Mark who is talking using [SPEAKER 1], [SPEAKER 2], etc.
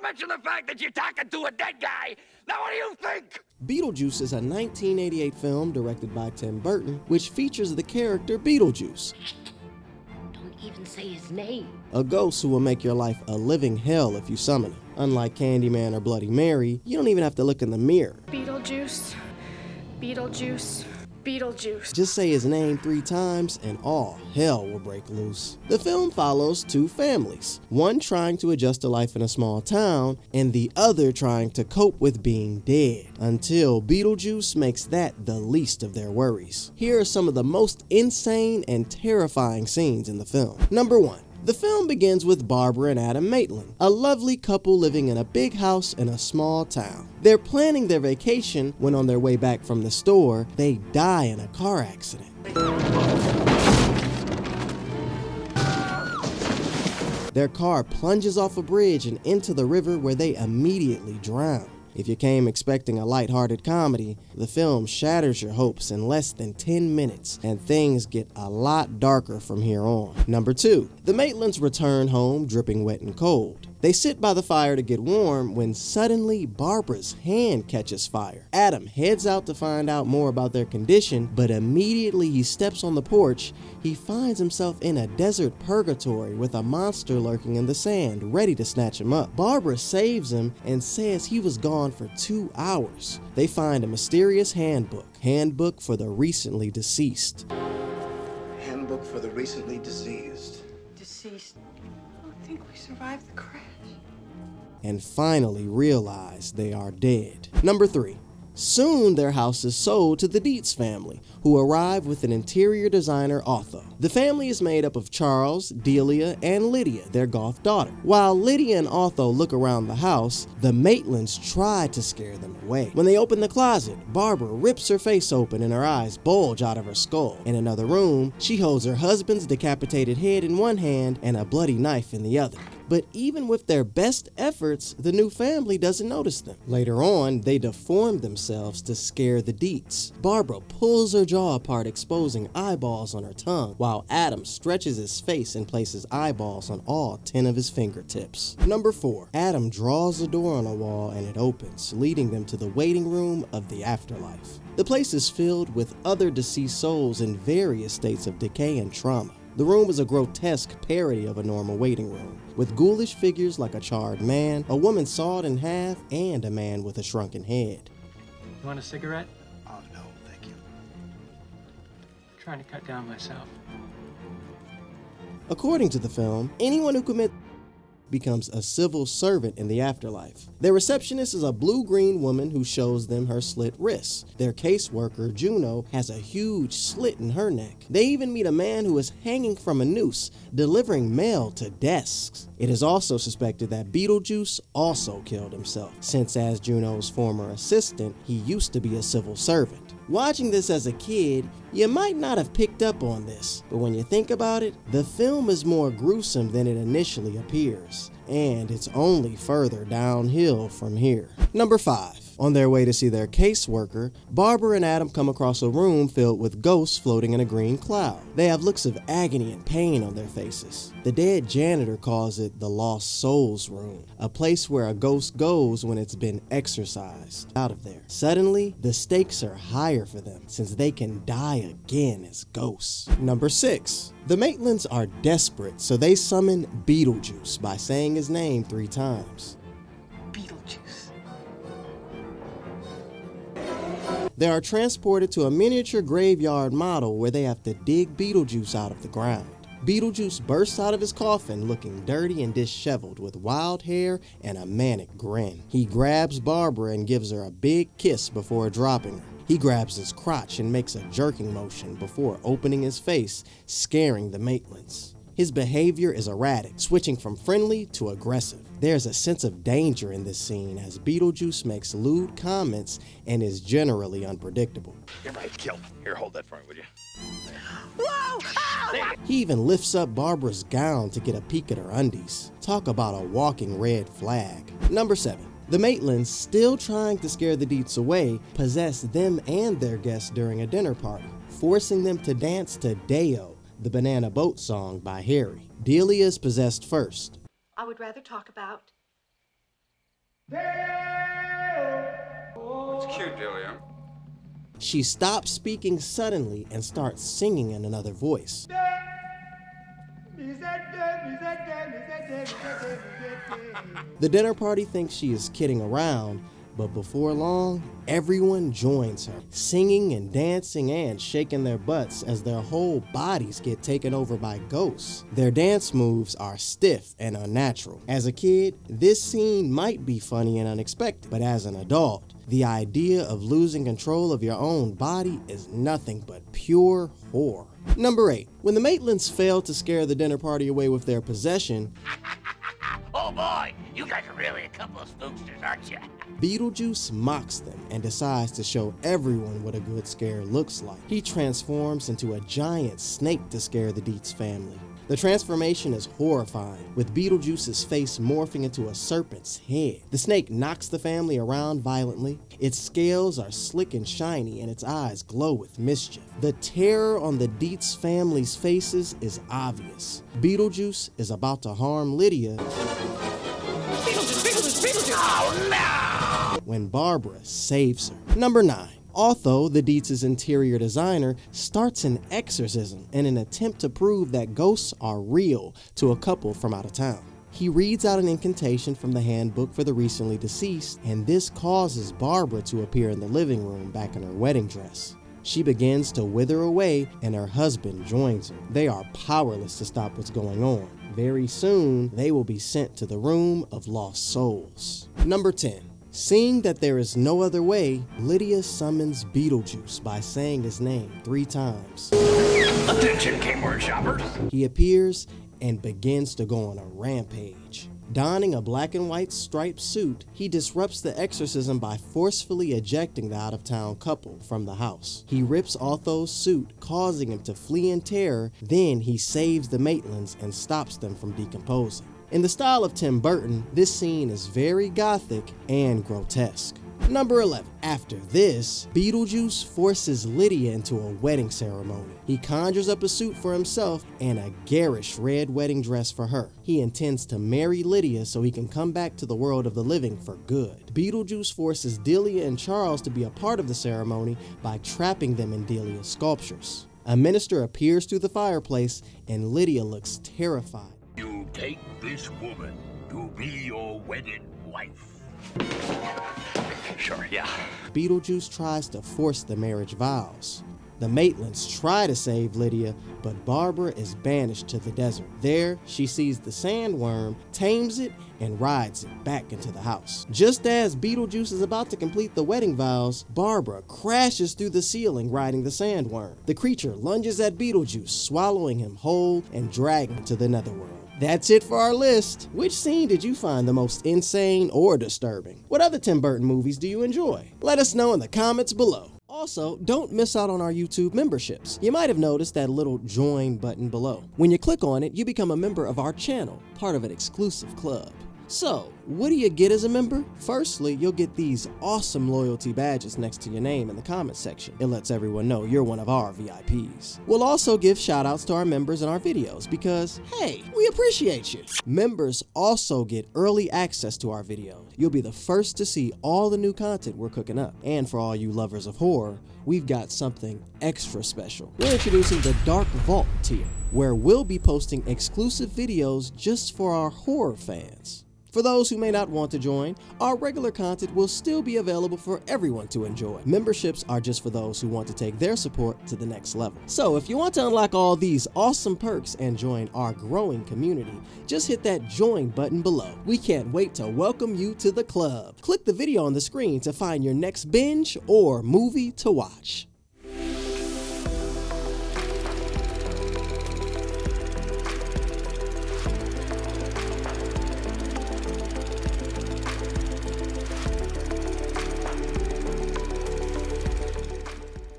[SPEAKER 1] mention the fact that you're talking to a dead guy. Now what do you think?
[SPEAKER 2] Beetlejuice is a 1988 film directed by Tim Burton, which features the character Beetlejuice.
[SPEAKER 3] Don't even say his name.
[SPEAKER 2] A ghost who will make your life a living hell if you summon him. Unlike Candyman or Bloody Mary, you don't even have to look in the mirror.
[SPEAKER 4] Beetlejuice, Beetlejuice, Beetlejuice.
[SPEAKER 2] Just say his name 3 times and all hell will break loose. The film follows 2 families, one trying to adjust to life in a small town and the other trying to cope with being dead, until Beetlejuice makes that the least of their worries. Here are some of the most insane and terrifying scenes in the film. Number 1. The film begins with Barbara and Adam Maitland, a lovely couple living in a big house in a small town. They're planning their vacation when on their way back from the store, they die in a car accident. Their car plunges off a bridge and into the river where they immediately drown. If you came expecting a lighthearted comedy, the film shatters your hopes in less than 10 minutes, and things get a lot darker from here on. Number 2. The Maitlands return home dripping wet and cold. They sit by the fire to get warm when suddenly Barbara's hand catches fire. Adam heads out to find out more about their condition, but immediately he steps on the porch, he finds himself in a desert purgatory with a monster lurking in the sand, ready to snatch him up. Barbara saves him and says he was gone for 2 hours. They find a mysterious handbook for the recently deceased.
[SPEAKER 5] Handbook for the recently deceased.
[SPEAKER 4] Deceased. I don't think we survived the crash.
[SPEAKER 2] And finally realize they are dead. Number 3. Soon their house is sold to the Dietz family, who arrive with an interior designer, Otho. The family is made up of Charles, Delia, and Lydia, their goth daughter. While Lydia and Otho look around the house, the Maitlands try to scare them away. When they open the closet, Barbara rips her face open and her eyes bulge out of her skull. In another room, she holds her husband's decapitated head in one hand and a bloody knife in the other. But even with their best efforts, the new family doesn't notice them. Later on, they deform themselves to scare the Dietz. Barbara pulls her jaw apart, exposing eyeballs on her tongue, while Adam stretches his face and places eyeballs on all 10 of his fingertips. Number 4. Adam draws a door on a wall and it opens, leading them to the waiting room of the afterlife. The place is filled with other deceased souls in various states of decay and trauma. The room is a grotesque parody of a normal waiting room, with ghoulish figures like a charred man, a woman sawed in half, and a man with a shrunken head.
[SPEAKER 6] You want a cigarette?
[SPEAKER 5] Oh, no, thank you.
[SPEAKER 6] I'm trying to cut down myself.
[SPEAKER 2] According to the film, anyone who commits becomes a civil servant in the afterlife. Their receptionist is a blue-green woman who shows them her slit wrists. Their caseworker, Juno, has a huge slit in her neck. They even meet a man who is hanging from a noose, delivering mail to desks. It is also suspected that Beetlejuice also killed himself, since as Juno's former assistant, he used to be a civil servant. Watching this as a kid, you might not have picked up on this, but when you think about it, the film is more gruesome than it initially appears, and it's only further downhill from here. Number 5. On their way to see their caseworker, Barbara and Adam come across a room filled with ghosts floating in a green cloud. They have looks of agony and pain on their faces. The dead janitor calls it the Lost Souls Room, a place where a ghost goes when it's been exorcised out of there. Suddenly, the stakes are higher for them, since they can die again as ghosts. Number 6. The Maitlands are desperate, so they summon Beetlejuice by saying his name 3 times.
[SPEAKER 4] Beetlejuice.
[SPEAKER 2] They are transported to a miniature graveyard model where they have to dig Beetlejuice out of the ground. Beetlejuice bursts out of his coffin looking dirty and disheveled with wild hair and a manic grin. He grabs Barbara and gives her a big kiss before dropping her. He grabs his crotch and makes a jerking motion before opening his face, scaring the Maitlands. His behavior is erratic, switching from friendly to aggressive. There's a sense of danger in this scene as Beetlejuice makes lewd comments and is generally unpredictable.
[SPEAKER 1] Your wife's killed. Here, hold that for me, would you?
[SPEAKER 4] Whoa! Ah!
[SPEAKER 2] He even lifts up Barbara's gown to get a peek at her undies. Talk about a walking red flag. Number 7. The Maitlands, still trying to scare the Dietz away, possess them and their guests during a dinner party, forcing them to dance to Deo, the Banana Boat song by Harry. Delia is possessed first.
[SPEAKER 4] I would rather talk about
[SPEAKER 1] It's cute, Delia.
[SPEAKER 2] She stops speaking suddenly and starts singing in another voice. The dinner party thinks she is kidding around, but before long, everyone joins her, singing and dancing and shaking their butts as their whole bodies get taken over by ghosts. Their dance moves are stiff and unnatural. As a kid, this scene might be funny and unexpected, but as an adult, the idea of losing control of your own body is nothing but pure horror. Number 8. When the Maitlands fail to scare the dinner party away with their possession,
[SPEAKER 1] Oh boy, you guys are really a couple of spooksters, aren't you?
[SPEAKER 2] Beetlejuice mocks them and decides to show everyone what a good scare looks like. He transforms into a giant snake to scare the Dietz family. The transformation is horrifying, with Beetlejuice's face morphing into a serpent's head. The snake knocks the family around violently. Its scales are slick and shiny, and its eyes glow with mischief. The terror on the Dietz family's faces is obvious. Beetlejuice is about to harm Lydia when Barbara saves her. Number 9. Otho, the Dietz's interior designer, starts an exorcism in an attempt to prove that ghosts are real to a couple from out of town. He reads out an incantation from the handbook for the recently deceased, and this causes Barbara to appear in the living room back in her wedding dress. She begins to wither away, and her husband joins her. They are powerless to stop what's going on. Very soon, they will be sent to the room of lost souls. Number 10. Seeing that there is no other way, Lydia summons Beetlejuice by saying his name 3 times.
[SPEAKER 1] Attention, Kmart shoppers.
[SPEAKER 2] He appears and begins to go on a rampage. Donning a black and white striped suit, he disrupts the exorcism by forcefully ejecting the out-of-town couple from the house. He rips Otho's suit, causing him to flee in terror. Then he saves the Maitlands and stops them from decomposing. In the style of Tim Burton, this scene is very gothic and grotesque. Number 11. After this, Beetlejuice forces Lydia into a wedding ceremony. He conjures up a suit for himself and a garish red wedding dress for her. He intends to marry Lydia so he can come back to the world of the living for good. Beetlejuice forces Delia and Charles to be a part of the ceremony by trapping them in Delia's sculptures. A minister appears through the fireplace and Lydia looks terrified.
[SPEAKER 1] You take this woman to be your wedded wife. Sure, yeah.
[SPEAKER 2] Beetlejuice tries to force the marriage vows. The Maitlands try to save Lydia, but Barbara is banished to the desert. There, she sees the sandworm, tames it, and rides it back into the house. Just as Beetlejuice is about to complete the wedding vows, Barbara crashes through the ceiling riding the sandworm. The creature lunges at Beetlejuice, swallowing him whole and dragging him to the netherworld. That's it for our list. Which scene did you find the most insane or disturbing? What other Tim Burton movies do you enjoy? Let us know in the comments below. Also, don't miss out on our YouTube memberships. You might have noticed that little join button below. When you click on it, you become a member of our channel, part of an exclusive club. So, what do you get as a member? Firstly, you'll get these awesome loyalty badges next to your name in the comment section. It lets everyone know you're one of our VIPs. We'll also give shoutouts to our members in our videos because, hey, we appreciate you. Members also get early access to our videos. You'll be the first to see all the new content we're cooking up. And for all you lovers of horror, we've got something extra special. We're introducing the Dark Vault tier, where we'll be posting exclusive videos just for our horror fans. For those who may not want to join, our regular content will still be available for everyone to enjoy. Memberships are just for those who want to take their support to the next level. So if you want to unlock all these awesome perks and join our growing community, just hit that join button below. We can't wait to welcome you to the club. Click the video on the screen to find your next binge or movie to watch.